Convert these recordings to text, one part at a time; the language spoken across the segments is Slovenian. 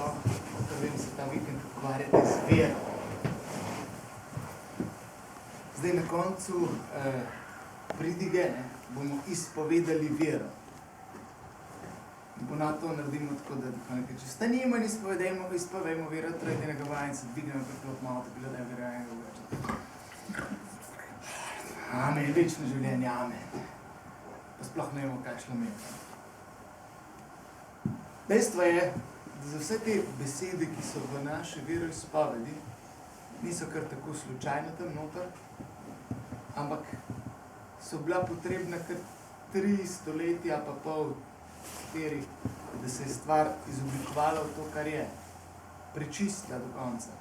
to, kar vem, se ta vikend ukvarjate z vero. Zdaj na koncu pridige bomo izpovedali vero. In po na to naredimo tako, da nekaj če sta nima in izpovejmo vero, tretjenega vajenca, dvignemo preklop malo, tako da je verjajnega uveče. Amen, večno življenje, amen. Pa sploh ne vemo, kaj šlo imeti. Dejstvo je, da za vse te besede, ki so v naši veroizpovedi, niso kar tako slučajno tam noter, ampak so bila potrebna kar 3 stoletja pa pol, 4, da se je stvar izoblikovala v to, kar je. Prečistila do konca.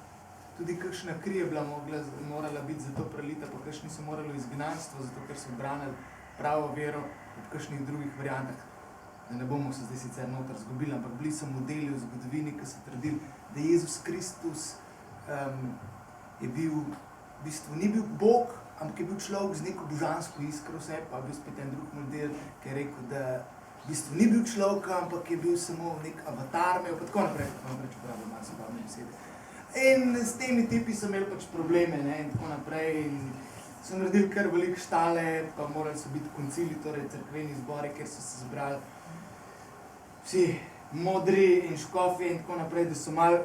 Tudi kakšna kri je bila morala biti za to prelita, pa kakšni so morali izgnanstvo, zato ker so branili pravo vero v kakšnih drugih variantah. Da ne bomo se zdaj sicer noter zgubili, ampak bili so modeli v zgodovini, ki so trdili, da Jezus Kristus je bil, v bistvu ni bil Bog, ampak je bil človek z neko božansko iskro vse, pa je bil spet en drug model, ki je rekel, da v bistvu ni bil človek, ampak je bil samo nek avatar, pa tako naprej, čeprav je malo zabavne besede. In s temi tipi so imeli pač probleme, in tako naprej, in so naredili kar veliko štale, pa morali so biti koncili, torej cerkveni zbori, kjer so se zbrali vsi modri in škofi in tako naprej, da so malo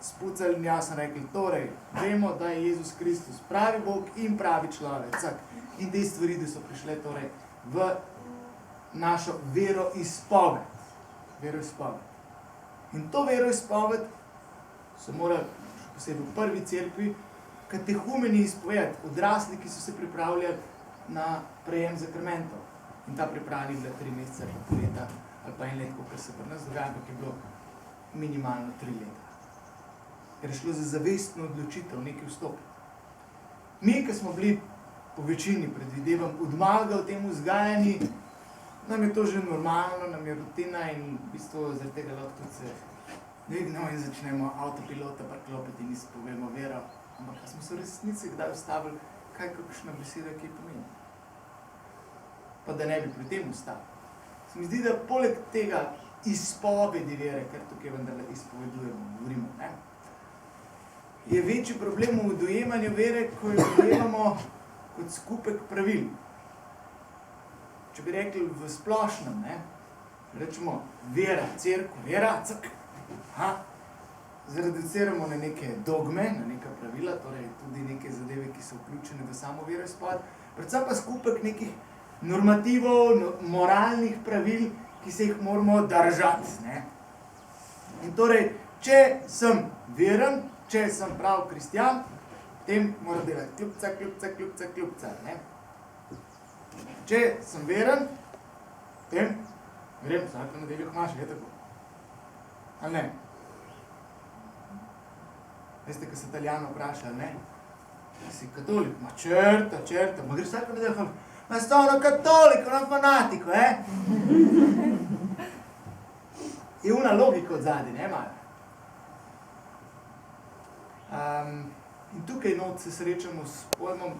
spucali in jasno rekli, torej, vemo, da je Jezus Kristus pravi Bog in pravi človek. In te stvari, da so prišle torej v našo veroizpoved. In to veroizpoved so morali, še posebej v prvi cerkvi, katehumeni izpovedati, odrasli, ki so se pripravljali na prejem zakramentov. In ta priprava ni bila 3 mesece, pa pol leta, ali pa 1 let, kar se pri nas dogaja, ampak je bilo minimalno 3 leta. Ker je šlo za zavestno odločitev, neki vstop. Mi, ki smo bili po večini, predvidevam, odmaga v tem vzgajanju, nam je to že normalno, nam je rutina in v bistvu zaradi tega lahko tudi se dvignemo in začnemo avtopilota priklopiti in izpovemo vero. Ampak smo se v resnici kdaj ustavili, kaj kakšna beseda, ki pomeni. Pa da ne bi pri tem ustavili. Se mi zdi, da poleg tega izpovedi vere, ker tukaj vendarle izpovedujemo, govorimo, je večji problem v dojemanju vere, ko jo dojemamo kot skupek pravil. Če bi rekli v splošnem, rečemo vera, cerkev, vera, zreduciramo na neke dogme, na neka pravila, torej tudi neke zadeve, ki so vključene v samo veroizpoved, predvsem pa skupek nekih normativov, moralnih pravil, ki se jih moramo držati. In torej, če sem veren, če sem prav kristjan, potem moram delati kljubca. Če sem veren, potem grem vsako nedeljo k maši, je tako. Ali ne? Veste, ko se Italijano vpraša, si katolik? Ma čerta, ma greš vsako nedeljo, ma sono katoliko, non fanatico, Je una logika od zadaj, malo. In tukaj not se srečamo s pojmom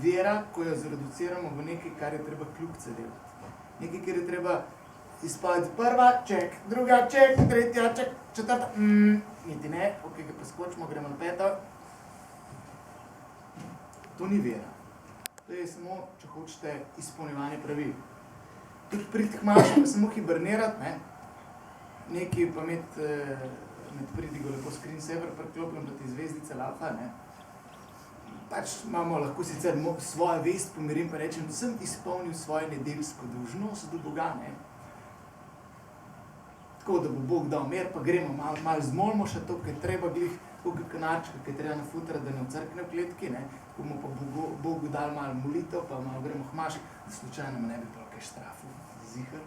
vera, ko jo zreduciramo v nekaj, kar je treba kljubce delati. Nekaj, kar je treba izpovedi prva, ček, druga, ček, tretja, ček, četrta, niti ne, ok, ga preskočimo, gremo na 5. To ni vera. To je samo, če hočete, izpolnjevanje pravil. Tudi priti k maši, pa samo hibernirati, nekaj pa imeti med pridigo lepo screensaver priklopljen, pa ti zvezdica laufa, Pač imamo lahko sicer svojo vest pomirim, pa rečem, da sem izpolnil svojo nedeljsko dolžnost do Boga, Tako, da bo Bog dal mir, pa gremo malo zmolimo še to, kaj treba glih, tako kot kanarčka, kaj treba nafutrati, da ne vcrkne v kletki, Tako bomo pa Bogu dali malo molitev, pa malo gremo k maši, da slučajno me ne bi prav kaj štrafil, zihar.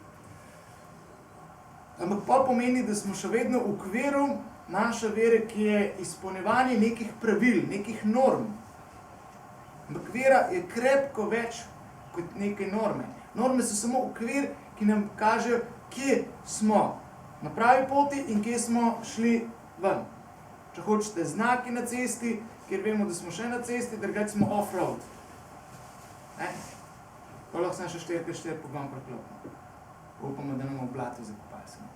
Ampak pa pomeni, da smo še vedno v okviru naše vere, ki je izpolnjevanje nekih pravil, nekih norm. Ampak vera je krepko več kot neke norme. Norme so samo okvir, ki nam kažejo, kje smo na pravi poti in kje smo šli ven. Če hočete znaki na cesti, kjer vemo, da smo še na cesti, drugače smo off-road. Pa lahko sem še 4x4 pogon preklopno. Upamo, da nam v blatu zakopali smo.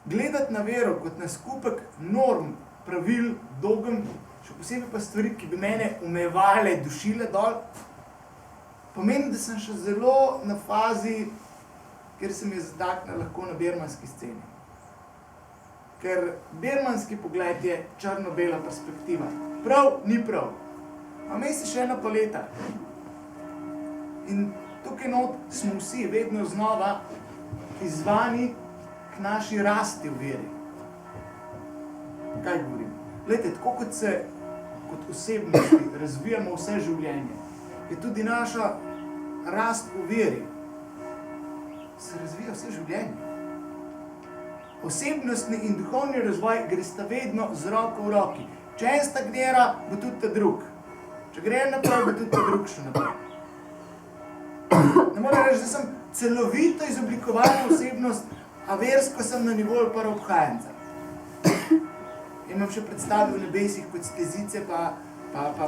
gledati na vero kot na skupek norm, pravil, dogem, še posebej pa stvari, ki bi mene umevale, dušile dol, pomeni, da sem še zelo na fazi, kjer se mi je zataknila lahko na bermanski sceni. Ker bermanski pogled je črno-bela perspektiva. Prav, ni prav. A mes je še ena paleta. In tukaj not smo vsi vedno znova izzvani k naši rasti v veri. Kaj govorim? Glejte, tako kot se kot osebnosti razvijamo vse življenje, je tudi naša rast v veri. Se razvija vse življenje. Osebnostni in duhovni razvoj gresta vedno z roko v roki. Če en stagnira, bo tudi ta drug. Če gre en naprej, bo tudi ta drug še naprej. Ne morem reči, da sem celovito izoblikovala osebnost, a versko sem na nivoju obhajenca. Imam še predstave v nebesih kot stezice, pa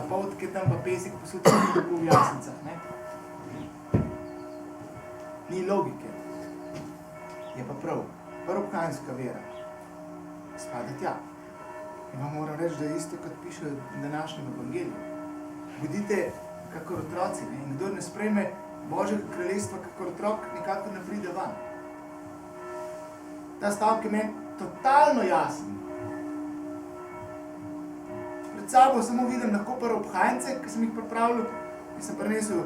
potke tam, pa pesek posuti tako v jasnicah. Ne? Ni logike. Je pa prav. Obhajenska vera spada tja. In vam moram reči, da je isto, kot piše v današnjem evangeliju. Bodite kakor otroci, ne? In kdor ne sprejme Božjega kraljestva kakor otrok, nikakor ne pride van. Ta stavek je meni totalno jasen. Pred sabo samo vidim lahko obhajence, ki sem jih pripravljal, in sem prinesel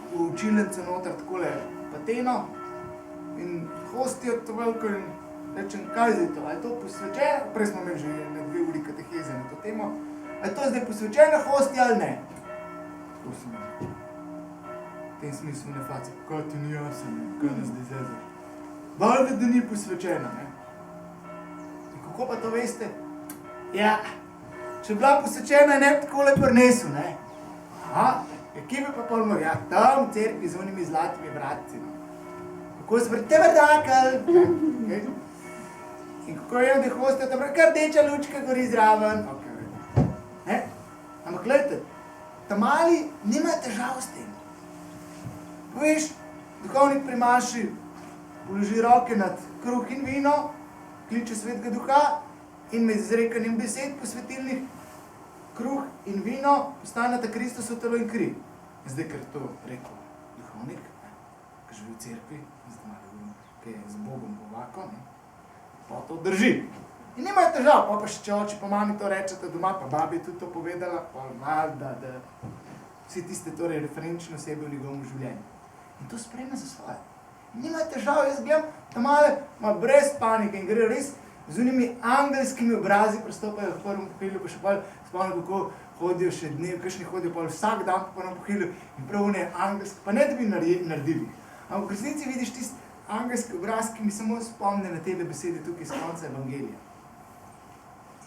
v učilnico noter takole pateno in hostijo to veliko in rečem, kaj zdaj to? A je to posvečeno? Prej smo imeli že na 2 uri kateheze na to temo. A je to zdaj posvečena hostija ali ne? Tako sem imel. V tem smislu ne faci, kaj ti ni jasen, kaj nas zdaj zezeš. Valjda, da ni posvečena, ne? In kako pa to veste? Ja, če bila posvečena, ne bi takole prinesel, ne? Aha, kje bi pa polno? Ja, tam v cerkvi z onimi zlatimi vratci, no. Kako se te vrdakal? Okay. In kako je, da hostja tam, kar rdeča lučka gori zraven. Okay. Ampak gledajte, ta mali nima težav s tem. Poveš, duhovnik pri maši položi roke nad kruh in vino, kliče svetega duha in med izrekanjem besed posvetilnih kruh in vino postaneta Kristusovo telo in kri. Zdaj, ker to rekel duhovnik, ki živi v cerkvi, ki je z Bogom ovako, pa to drži. In nimajo težav, pa še če oči pa mami to rečete doma, pa babi je tudi to povedala, pa malo, da vsi tiste torej referenčne osebe v njegovem življenju. In to sprejme za svoje. In nimajo težav, jaz gledam, ta male ima brez panike in gre res z unimi angelskimi obrazi, prestopajo v prvem pohilju, pa še pa spomnim, kako hodijo še dnev, kakšni hodijo pa vsak dan po prvem pohilju in prav ne angelski, pa ne da bi naredili. Ampak v resnici vidiš tisti angelski obraz, ki mi samo spomne na tele besede tukaj iz konca evangelija.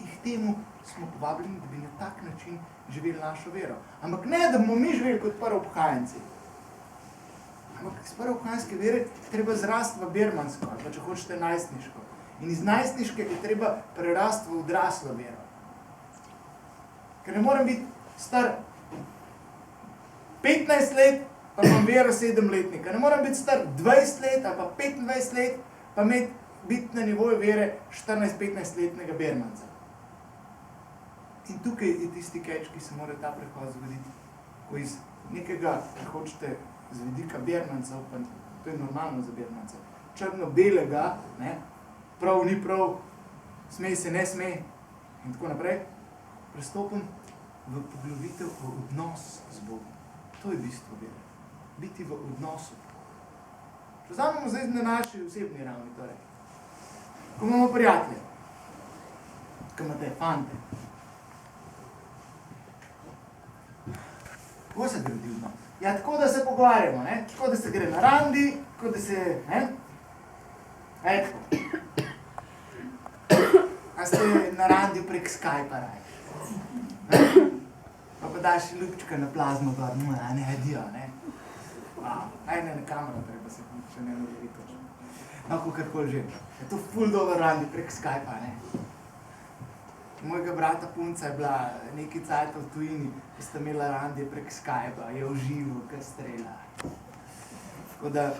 In k temu smo povabljeni, da bi na tak način živeli našo vero. Ampak ne, da bomo mi živeli kot obhajenci. Ampak iz obhajenske vere treba zrasti v bermansko, ali pa če hočete najstniško. In iz najstniške je treba prerasti v odraslo vero. Ker ne morem biti star 15 let, pa imam vero 7-letnika. Ne moram biti star 20 let ali pa 25 let, pa biti na nivoju vere 14-15-letnega bermanca. In tukaj je tisti catch, ki se mora ta prehod zgoditi. Ko iz nekega, če hočete, z vidika bermancev, pa to je normalno za bermancev, črno-belega, ne, prav, ni prav, smej se, ne smej, in tako naprej, prestopim v poglobitev, v odnos z Bogom. To je bistvo vere. Biti v odnosu. Če vzamemo zdaj na naši osebni ravni, torej. Ko imamo prijatelje, ko imate fante, kako se gradi odnos? Ja, tako da se pogovarjamo, ne? Tako da se gre na randi, tako da se, ne? A ste na randiju prek Skypa raje? Pa daš ljubčka na plazmo gor, ne hedijo, ne? Ne kamera, treba se še ne naveri točno. No, kakorkoli že. Je to ful dober randi prek Skypa, ne? Mojega brata punca je bila neki cajt v tujini, ko sta imela randi prek Skypa, je v živo, kar strela. Tako da